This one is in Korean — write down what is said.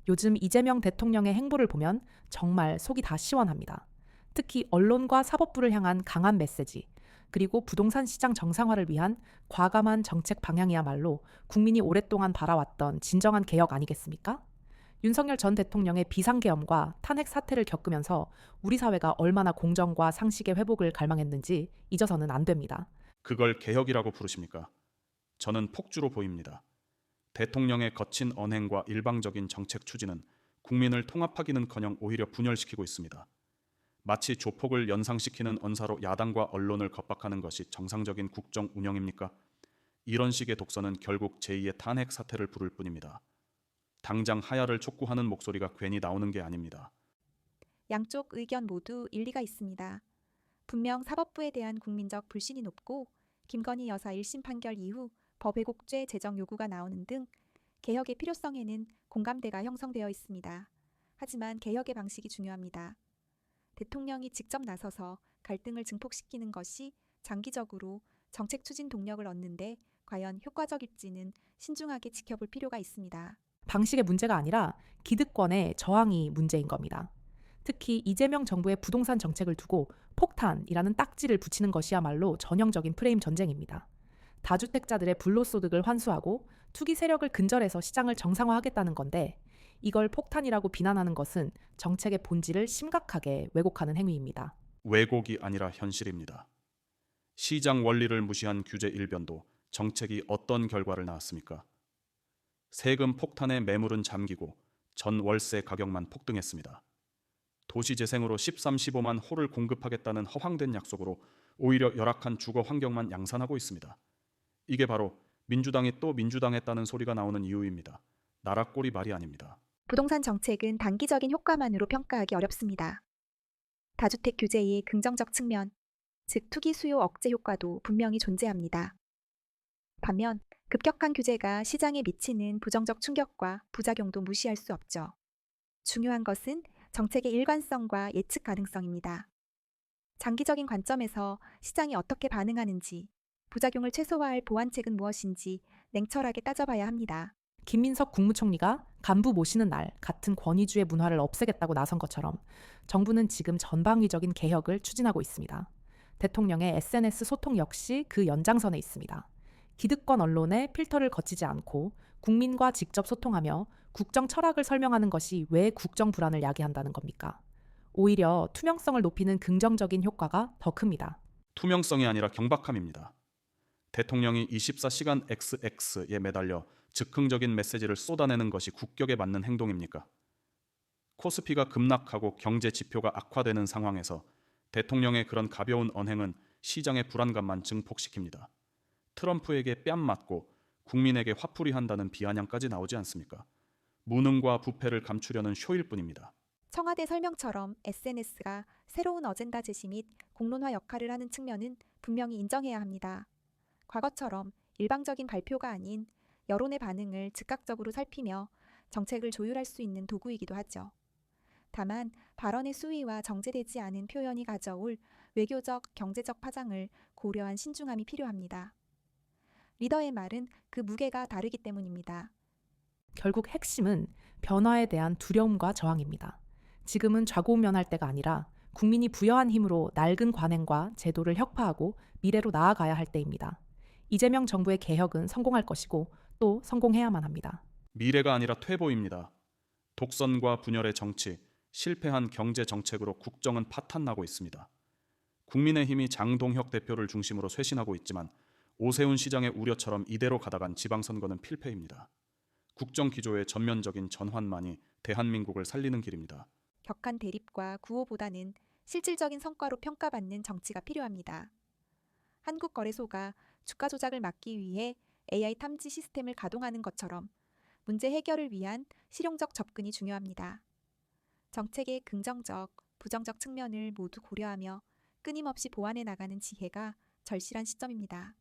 요즘 이재명 대통령의 행보를 보면 정말 속이 다 시원합니다. 특히 언론과 사법부를 향한 강한 메시지, 그리고 부동산 시장 정상화를 위한 과감한 정책 방향이야말로 국민이 오랫동안 바라왔던 진정한 개혁 아니겠습니까? 윤석열 전 대통령의 비상계엄과 탄핵 사태를 겪으면서 우리 사회가 얼마나 공정과 상식의 회복을 갈망했는지 잊어서는 안 됩니다. 그걸 개혁이라고 부르십니까? 저는 폭주로 보입니다. 대통령의 거친 언행과 일방적인 정책 추진은 국민을 통합하기는커녕 오히려 분열시키고 있습니다. 마치 조폭을 연상시키는 언사로 야당과 언론을 겁박하는 것이 정상적인 국정 운영입니까? 이런 식의 독서는 결국 제2의 탄핵 사태를 부를 뿐입니다. 당장 하야를 촉구하는 목소리가 괜히 나오는 게 아닙니다. 양쪽 의견 모두 일리가 있습니다. 분명 사법부에 대한 국민적 불신이 높고 김건희 여사 1심 판결 이후 법왜곡죄 제정 요구가 나오는 등 개혁의 필요성에는 공감대가 형성되어 있습니다. 하지만 개혁의 방식이 중요합니다. 대통령이 직접 나서서 갈등을 증폭시키는 것이 장기적으로 정책 추진 동력을 얻는데 과연 효과적일지는 신중하게 지켜볼 필요가 있습니다. 방식의 문제가 아니라 기득권의 저항이 문제인 겁니다. 특히 이재명 정부의 부동산 정책을 두고 폭탄이라는 딱지를 붙이는 것이야말로 전형적인 프레임 전쟁입니다. 다주택자들의 불로소득을 환수하고 투기 세력을 근절해서 시장을 정상화하겠다는 건데 이걸 폭탄이라고 비난하는 것은 정책의 본질을 심각하게 왜곡하는 행위입니다. 왜곡이 아니라 현실입니다. 시장 원리를 무시한 규제 일변도 정책이 어떤 결과를 낳았습니까? 세금 폭탄에 매물은 잠기고 전 월세 가격만 폭등했습니다. 도시재생으로 13, 15만 호를 공급하겠다는 허황된 약속으로 오히려 열악한 주거 환경만 양산하고 있습니다. 이게 바로 민주당이 또 민주당했다는 소리가 나오는 이유입니다. 나라 꼴이 말이 아닙니다. 부동산 정책은 단기적인 효과만으로 평가하기 어렵습니다. 다주택 규제의 긍정적 측면, 즉 투기 수요 억제 효과도 분명히 존재합니다. 반면 급격한 규제가 시장에 미치는 부정적 충격과 부작용도 무시할 수 없죠. 중요한 것은 정책의 일관성과 예측 가능성입니다. 장기적인 관점에서 시장이 어떻게 반응하는지, 부작용을 최소화할 보완책은 무엇인지 냉철하게 따져봐야 합니다. 김민석 국무총리가 간부 모시는 날 같은 권위주의 문화를 없애겠다고 나선 것처럼 정부는 지금 전방위적인 개혁을 추진하고 있습니다. 대통령의 SNS 소통 역시 그 연장선에 있습니다. 기득권 언론의 필터를 거치지 않고 국민과 직접 소통하며 국정 철학을 설명하는 것이 왜 국정 불안을 야기한다는 겁니까? 오히려 투명성을 높이는 긍정적인 효과가 더 큽니다. 투명성이 아니라 경박함입니다. 대통령이 24시간 XX에 매달려 즉흥적인 메시지를 쏟아내는 것이 국격에 맞는 행동입니까? 코스피가 급락하고 경제 지표가 악화되는 상황에서 대통령의 그런 가벼운 언행은 시장의 불안감만 증폭시킵니다. 트럼프에게 뺨 맞고 국민에게 화풀이 한다는 비아냥까지 나오지 않습니까? 무능과 부패를 감추려는 쇼일 뿐입니다. 청와대 설명처럼 SNS가 새로운 어젠다 제시 및 공론화 역할을 하는 측면은 분명히 인정해야 합니다. 과거처럼 일방적인 발표가 아닌 여론의 반응을 즉각적으로 살피며 정책을 조율할 수 있는 도구이기도 하죠. 다만 발언의 수위와 정제되지 않은 표현이 가져올 외교적, 경제적 파장을 고려한 신중함이 필요합니다. 리더의 말은 그 무게가 다르기 때문입니다. 결국 핵심은 변화에 대한 두려움과 저항입니다. 지금은 좌고우면할 때가 아니라 국민이 부여한 힘으로 낡은 관행과 제도를 혁파하고 미래로 나아가야 할 때입니다. 이재명 정부의 개혁은 성공할 것이고 또 성공해야만 합니다. 미래가 아니라 퇴보입니다. 독선과 분열의 정치, 실패한 경제 정책으로 국정은 파탄나고 있습니다. 국민의힘이 장동혁 대표를 중심으로 쇄신하고 있지만 오세훈 시장의 우려처럼 이대로 가다간 지방선거는 필패입니다. 국정 기조의 전면적인 전환만이 대한민국을 살리는 길입니다. 격한 대립과 구호보다는 실질적인 성과로 평가받는 정치가 필요합니다. 한국거래소가 주가 조작을 막기 위해 AI 탐지 시스템을 가동하는 것처럼 문제 해결을 위한 실용적 접근이 중요합니다. 정책의 긍정적, 부정적 측면을 모두 고려하며 끊임없이 보완해 나가는 지혜가 절실한 시점입니다.